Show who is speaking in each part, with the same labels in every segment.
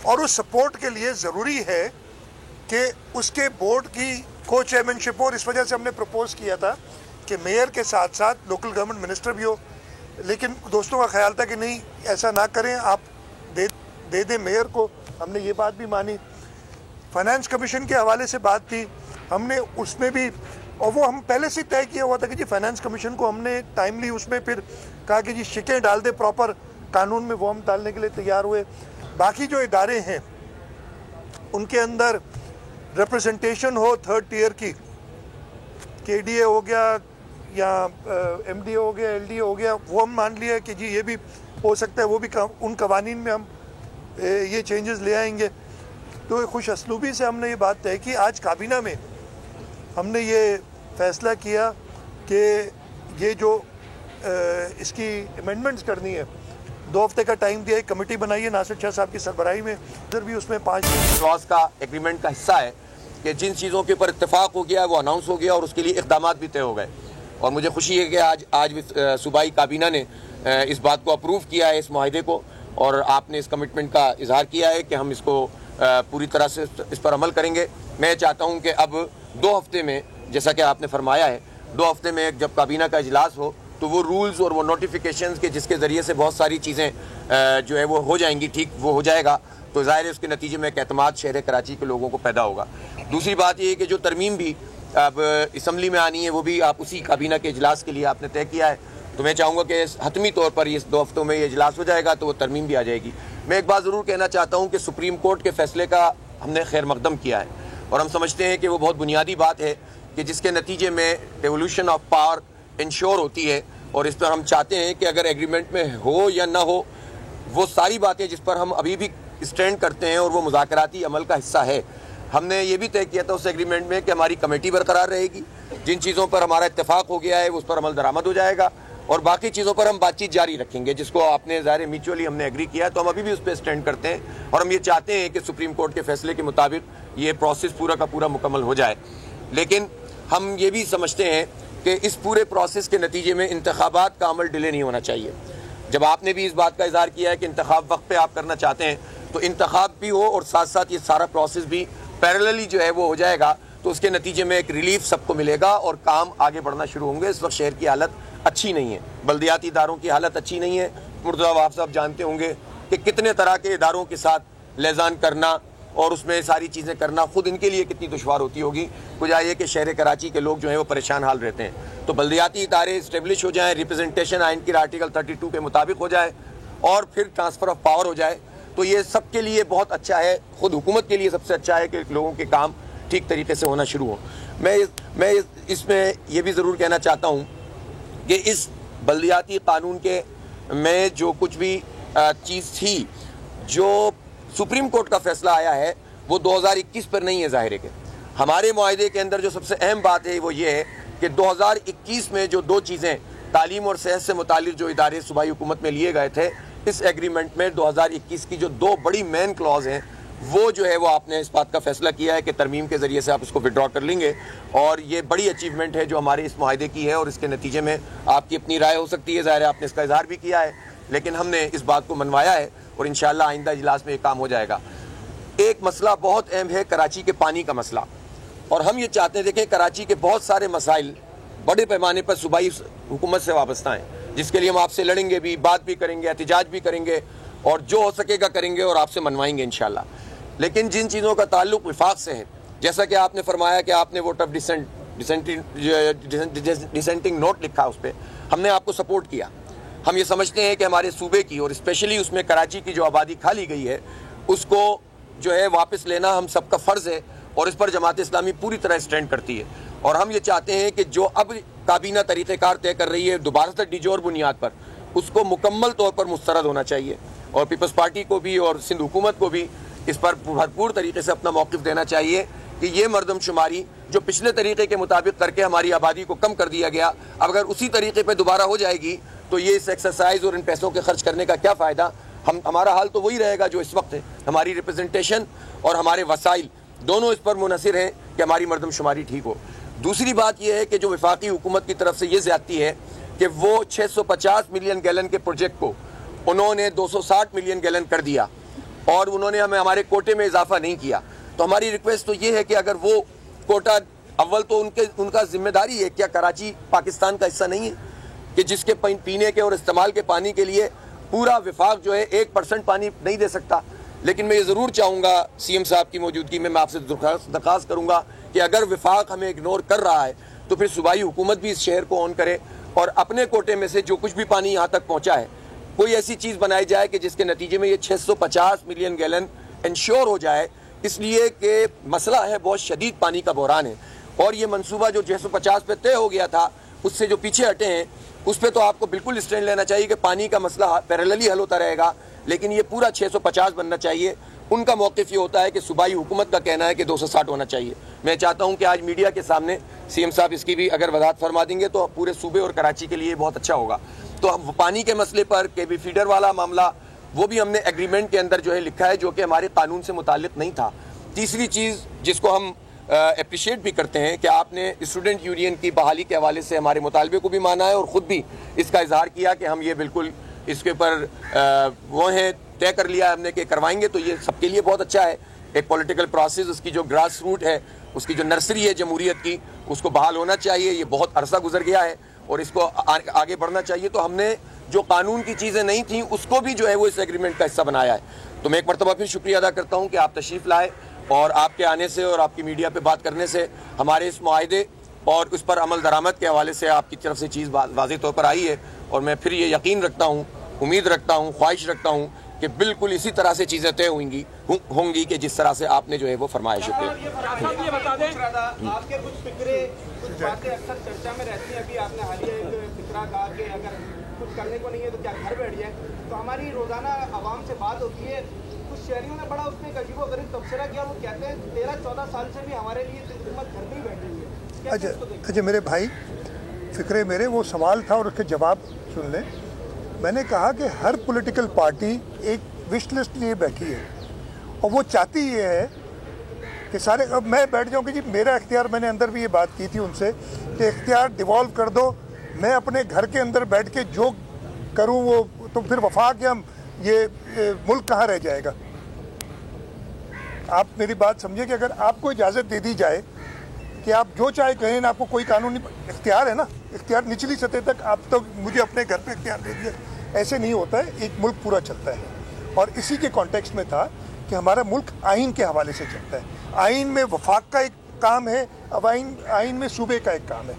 Speaker 1: और उस सपोर्ट के लिए ज़रूरी है कि उसके बोर्ड की को चेयरमैनशिप हो। और इस वजह से हमने प्रपोज किया था कि मेयर के साथ साथ लोकल गवर्नमेंट मिनिस्टर भी हो, लेकिन दोस्तों का ख्याल था कि नहीं ऐसा ना करें, आप दे दें मेयर को। हमने ये बात भी मानी। फाइनेंस कमीशन के हवाले से बात थी, हमने उसमें भी, और वो हम पहले से तय किया हुआ था कि जी फाइनेंस कमीशन को हमने टाइमली उसमें फिर कहा कि जी शिकें डाल दे प्रॉपर कानून में, वो हम डालने के लिए तैयार हुए। बाकी जो इदारे हैं उनके अंदर रिप्रेजेंटेशन हो थर्ड टियर की, KDA हो गया या MDA हो गया, LDA हो गया, वो हम मान लिया कि जी ये भी हो सकता है, वो भी उन कवानीन में हम ये चेंजेस ले आएंगे। तो खुश असलूबी से हमने ये बात तय की। आज काबीना में हमने ये फैसला किया कि ये जो इसकी अमेंडमेंट्स करनी है, 2 हफ्ते का टाइम दिया, एक कमेटी बनाई है नासिर शाह साहब की सरबराही में, इधर भी उसमें 5
Speaker 2: क्लॉज का एग्रीमेंट का हिस्सा है कि जिन चीज़ों के ऊपर इत्तेफाक हो गया वो अनाउंस हो गया और उसके लिए इक़दामात भी तय हो गए। और मुझे खुशी है कि आज सूबाई काबीना ने इस बात को अप्रूव किया है, इस मुआहदे को, और आपने इस कमिटमेंट का इजहार किया है कि हम इसको पूरी तरह से इस पर अमल करेंगे। मैं चाहता हूँ कि अब 2 हफ्ते में, जैसा कि आपने फरमाया है, 2 हफ्ते में जब काबीना का इजलास हो तो वो रूल्स और वो नोटिफिकेशंस के जिसके ज़रिए से बहुत सारी चीज़ें जो है वो हो जाएंगी, ठीक वो हो जाएगा, तो ज़ाहिर है उसके नतीजे में एक एतमाद शहर कराची के लोगों को पैदा होगा। दूसरी बात ये है कि जो तरमीम भी अब असम्बली में आनी है वो भी आप उसी काबीना के इजलास के लिए आपने तय किया है, तो मैं चाहूँगा कि हतमी तौर पर इस 2 हफ्तों में ये इजलास हो जाएगा तो वो तरमीम भी आ जाएगी। मैं एक बात ज़रूर कहना चाहता हूँ कि सुप्रीम कोर्ट के फैसले का हमने खैर मकदम किया है और हम समझते हैं कि वो बहुत बुनियादी बात है कि जिसके नतीजे में डेवोल्यूशन ऑफ पावर इंश्योर होती है, और इस पर हम चाहते हैं कि अगर एग्रीमेंट में हो या ना हो, वो सारी बातें जिस पर हम अभी भी स्टैंड करते हैं और वो मुज़ाकराती अमल का हिस्सा है, हमने ये भी तय किया था उस एग्रीमेंट में कि हमारी कमेटी बरकरार रहेगी, जिन चीज़ों पर हमारा इत्तेफाक हो गया है उस पर अमल दरामद हो जाएगा और बाकी चीज़ों पर हम बातचीत जारी रखेंगे, जिसको आपने ज़ाहिर म्यूचुअली हमने एग्री किया, तो हम अभी भी उस पर स्टैंड करते हैं और हम ये चाहते हैं कि सुप्रीम कोर्ट के फैसले के मुताबिक ये प्रोसेस पूरा का पूरा मुकम्मल हो जाए। लेकिन हम ये भी समझते हैं कि इस पूरे प्रोसेस के नतीजे में इंतखाबात का अमल डिले नहीं होना चाहिए। जब आपने भी इस बात का इज़हार किया है कि इंतखाब वक्त पे आप करना चाहते हैं, तो इंतखाब भी हो और साथ साथ ये सारा प्रोसेस भी पैरेलली जो है वो हो जाएगा, तो उसके नतीजे में एक रिलीफ सबको मिलेगा और काम आगे बढ़ना शुरू होंगे। इस वक्त शहर की हालत अच्छी नहीं है, बल्दियाती इदारों की हालत अच्छी नहीं है। मुर्तज़ा आप साहब जानते होंगे कि कितने तरह के इदारों के साथ लेजान करना और उसमें सारी चीज़ें करना खुद इनके लिए कितनी दुश्वार होती होगी। वजह ये कि शहर कराची के लोग जो हैं वो परेशान हाल रहते हैं। तो बल्दियाती इदारे इस्टेब्लिश हो जाएँ, रिप्रेजेंटेशन आइन की आर्टिकल 32 के मुताबिक हो जाए और फिर ट्रांसफ़र ऑफ पावर हो जाए, तो ये सबके लिए बहुत अच्छा है। खुद हुकूमत के लिए सबसे अच्छा है कि लोगों के काम ठीक तरीके से होना शुरू हो। मैं इसमें ये भी ज़रूर कहना चाहता हूँ कि इस बल्दियाती कानून के में जो कुछ भी चीज़ थी, जो सुप्रीम कोर्ट का फैसला आया है वो 2021 पर नहीं है। ज़ाहिर है कि हमारे मुआहदे के अंदर जो सबसे अहम बात है वो ये है कि 2021 में जो 2 चीज़ें तालीम और सेहत से मुतालिक जो इदारे सूबाई हुकूमत में लिए गए थे, इस एग्रीमेंट में 2021 की जो 2 बड़ी मेन क्लॉज हैं वो जो है वो आपने इस बात का फैसला किया है कि तरमीम के ज़रिए से आप उसको विड्रॉ कर लेंगे, और ये बड़ी अचीवमेंट है जो हमारे इस मुआहदे की है और इसके नतीजे में आपकी अपनी राय हो सकती है। ज़ाहिर है आपने इसका इजहार भी किया है, लेकिन हमने इस बात को मनवाया है और इंशाअल्लाह आइंदा इजलास में ये काम हो जाएगा। एक मसला बहुत अहम है कराची के पानी का मसला, और हम ये चाहते हैं, देखें कराची के बहुत सारे मसाइल बड़े पैमाने पर सूबाई हुकूमत से वाबस्ता हैं, जिसके लिए हम आपसे लड़ेंगे भी, बात भी करेंगे, एहतिजाज भी करेंगे और जो हो सकेगा करेंगे और आपसे मनवाएंगे इंशाअल्लाह। लेकिन जिन चीज़ों का ताल्लुक विफाक से है, जैसा कि आपने फरमाया कि आपने वोट ऑफ डिसेंटिंग नोट लिखा, उस पर हमने आपको सपोर्ट किया। हम ये समझते हैं कि हमारे सूबे की और स्पेशली उसमें कराची की जो आबादी खा ली गई है उसको जो है वापस लेना हम सबका फ़र्ज़ है और इस पर जमात इस्लामी पूरी तरह स्टैंड करती है। और हम ये चाहते हैं कि जो अब काबीना तरीक़ेकार तय कर रही है दोबारा से डिजोर बुनियाद पर, उसको मुकम्मल तौर पर मुस्तरद होना चाहिए और पीपल्स पार्टी को भी और सिंध हुकूमत को भी इस पर भरपूर तरीके से अपना मौक़िफ़ देना चाहिए कि ये मरदमशुमारी जो पिछले तरीके के मुताबिक करके हमारी आबादी को कम कर दिया गया, अब अगर उसी तरीके पर दोबारा हो जाएगी तो ये इस एक्सरसाइज और इन पैसों के खर्च करने का क्या फ़ायदा। हमारा हाल तो वही रहेगा जो इस वक्त है। हमारी रिप्रेजेंटेशन और हमारे वसाइल दोनों इस पर मुनहसिर हैं कि हमारी मरदमशुमारी ठीक हो। दूसरी बात यह है कि जो वफाकी हुकूमत की तरफ से ये ज़्यादती है कि वो 650 मिलियन गैलन के प्रोजेक्ट को उन्होंने 260 मिलियन गैलन कर दिया, और उन्होंने हमें हमारे कोटे में इजाफा नहीं किया। तो हमारी रिक्वेस्ट तो ये है कि अगर वो कोटा, अव्वल तो उनका जिम्मेदारी है, क्या कराची पाकिस्तान का हिस्सा नहीं है कि जिसके पीने के और इस्तेमाल के पानी के लिए पूरा विफाक जो है 1% पानी नहीं दे सकता। लेकिन मैं ये ज़रूर चाहूँगा सीएम साहब की मौजूदगी में मैं आपसे दरख्वास्त करूँगा कि अगर विफाक हमें इग्नोर कर रहा है तो फिर सूबाई हुकूमत भी इस शहर को ऑन करे और अपने कोटे में से जो कुछ भी पानी यहाँ तक पहुँचा है कोई ऐसी चीज़ बनाई जाए कि जिसके नतीजे में ये 650 मिलियन गैलन इंश्योर हो जाए, इसलिए कि मसला है बहुत शदीद पानी का बहरान है। और ये मंसूबा जो 650 पे तय हो गया था उससे जो पीछे हटे हैं उस पर तो आपको बिल्कुल स्टैंड लेना चाहिए कि पानी का मसला पैरेलली हल होता रहेगा, लेकिन ये पूरा 650 बनना चाहिए। उनका मौक़िफ़ ये होता है कि सूबाई हुकूमत का कहना है कि 260 होना चाहिए। मैं चाहता हूँ कि आज मीडिया के सामने सीएम साहब इसकी भी अगर वजाहत फरमा देंगे तो पूरे सूबे और कराची के लिए बहुत अच्छा होगा। तो हम पानी के मसले पर केबी फीडर वाला मामला वो भी हमने एग्रीमेंट के अंदर जो है लिखा है, जो कि हमारे कानून से मुताल्लिक नहीं था। तीसरी चीज़ जिसको हम अप्रिशिएट भी करते हैं कि आपने स्टूडेंट यूनियन की बहाली के हवाले से हमारे मुतालबे को भी माना है और ख़ुद भी इसका इजहार किया कि हम ये बिल्कुल इसके ऊपर वो हैं तय कर लिया हमने कि करवाएंगे। तो ये सबके लिए बहुत अच्छा है। एक पॉलिटिकल प्रोसेस, उसकी जो ग्रास रूट है, उसकी जो नर्सरी है जमहूरियत की, उसको बहाल होना चाहिए। ये बहुत अरसा गुजर गया है और इसको आगे बढ़ना चाहिए। तो हमने जो कानून की चीज़ें नहीं थी उसको भी जो है वो इस एग्रीमेंट का हिस्सा बनाया है। तो मैं एक मरतबा फिर शुक्रिया अदा करता हूँ कि आप तशरीफ़ लाए और आपके आने से और आपकी मीडिया पे बात करने से हमारे इस मुआहदे और उस पर अमल दरामद के हवाले से आपकी तरफ से चीज़ वाज़ेह तौर पर आई है। और मैं फिर ये यकीन रखता हूँ, उम्मीद रखता हूँ, ख्वाहिश रखता हूँ कि बिल्कुल इसी तरह से चीज़ें तय होंगी कि जिस तरह से आपने जो है वो फरमाया। शुक्रिया।
Speaker 3: ये बता दें आपके कुछ फिक्रे, कुछ बातें अक्सर चर्चा में रहती हैं। अभी आपने हालिया एक फिक्रा कहा कि अगर कुछ करने को नहीं है तो क्या घर बैठ जाए। तो हमारी रोज़ाना आवाम से बात होती है, कुछ शहरियों ने बड़ा उसमें एक अजीबोगरीब तबसरा किया। वो कहते हैं 13-14 साल से भी हमारे लिए हुकूमत घर में ही बैठी हुई है।
Speaker 1: अच्छा मेरे भाई, फिक्रे मेरे वो सवाल था और उसके जवाब सुन लें। मैंने कहा कि हर पॉलिटिकल पार्टी एक विश लिस्ट लिए बैठी है और वो चाहती ये है कि सारे, अब मैं बैठ जाऊँ कि जी मेरा इख्तियार, मैंने अंदर भी ये बात की थी उनसे कि इख्तियार डिवॉल्व कर दो, मैं अपने घर के अंदर बैठ के जो करूँ वो, तो फिर वफाक या ये मुल्क कहाँ रह जाएगा। आप मेरी बात समझिए कि अगर आपको इजाज़त दे दी जाए कि आप जो चाहे कहें ना, आपको कोई कानूनी इख्तियार है ना, इख्तियार निचली सतह तक, आप तो मुझे अपने घर पे इख्तियार दे दिया, ऐसे नहीं होता है। एक मुल्क पूरा चलता है और इसी के कॉन्टेक्स्ट में था कि हमारा मुल्क आइन के हवाले से चलता है। आइन में वफाक का एक काम है, अब आइन में सूबे का एक काम है।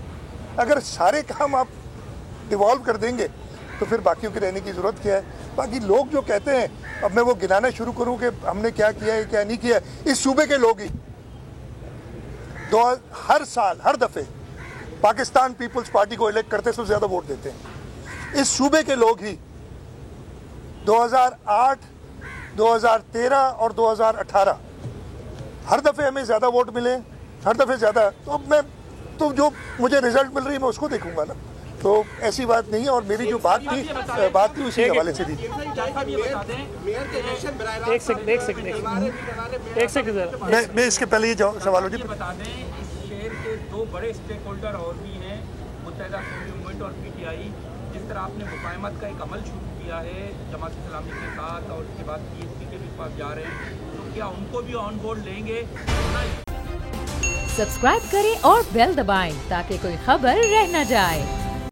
Speaker 1: अगर सारे काम आप डिवॉल्व कर देंगे तो फिर बाकियों के रहने की ज़रूरत क्या है। बाकी लोग जो कहते हैं, अब मैं वो गिनाना शुरू करूँ कि हमने क्या किया है क्या नहीं किया है, इस सूबे के लोग ही हर साल हर दफ़े पाकिस्तान पीपल्स पार्टी को इलेक्ट करते सबसे ज़्यादा वोट देते हैं। इस सूबे के लोग ही 2008, 2013 और 2018 हर दफ़े हमें ज़्यादा वोट मिले, हर दफ़े ज़्यादा। तो अब मैं तो जो मुझे रिजल्ट मिल रही है मैं उसको देखूंगा ना। तो ऐसी बात नहीं है। और मेरी जो बात थी उसी हवाले से थी। मैं इसके पहले ये सवाल होगी
Speaker 4: बता दें, इस शहर के दो बड़े स्टेक होल्डर और भी हैं, मुत्तहिदा कौमी मूवमेंट और पीटीआई। जिस तरह आपने मुकायमत का एक अमल शुरू किया है जमात इस्लामी के साथ और उसके बाद पीएसपी के भी पास जा रहे हैं, तो क्या उनको भी ऑन बोर्ड लेंगे?
Speaker 5: सब्सक्राइब करें और बेल दबाएं ताकि कोई खबर रह न जाए।